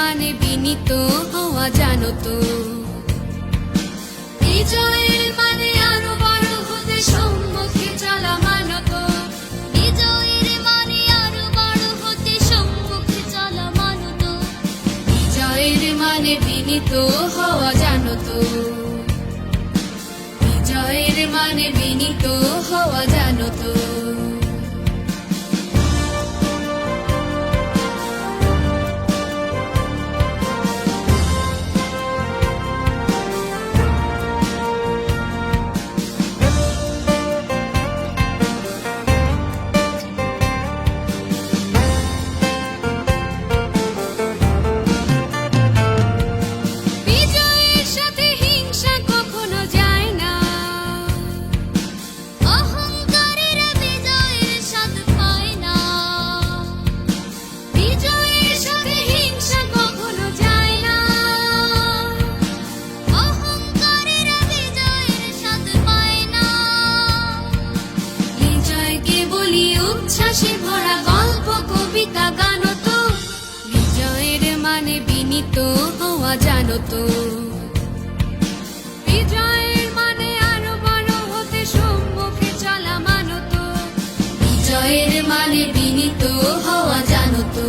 মানে বিনীত হওয়া জানো তো। বিজয়ের মানে আরো বড় হতে সম্মুখে চলা মানো তো। বিজয়ের মানে আরো বড় হতে সম্মুখে চলা মানো তো। বিজয়ের মানে বিনীত হওয়া জানো তো। বিজয়ের মানে বিনীত হওয়া জানো তো। বিজয়ের সাথে হিংসা কখনো যায় না। অহংকারীরা বিজয়ের স্বাদ পায় না। বিজয়ের সাথে হিংসা কখনো যায় না। অহংকারীরা বিজয়ের স্বাদ পায় না। বিজয়কে বলি উচ্ছ্বাসে ভরা গল্প কবিতা গানো তো। বিজয়ের মানে বিনীত হওয়া জানো তো। বিজয়ের মানে আরো বড় হতে সম্মুখে চলা মানো তো। বিজয়ের মানে বিনীত হওয়া জানো তো।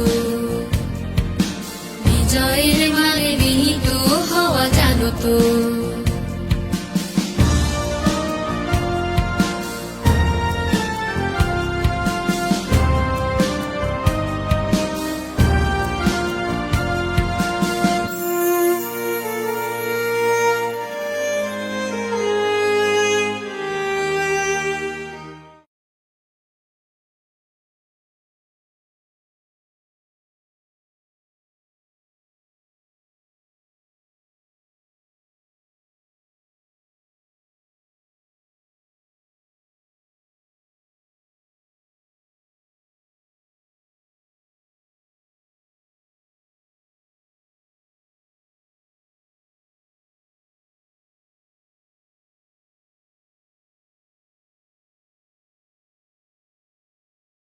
বিজয়ের মানে বিনীত হওয়া জানো তো।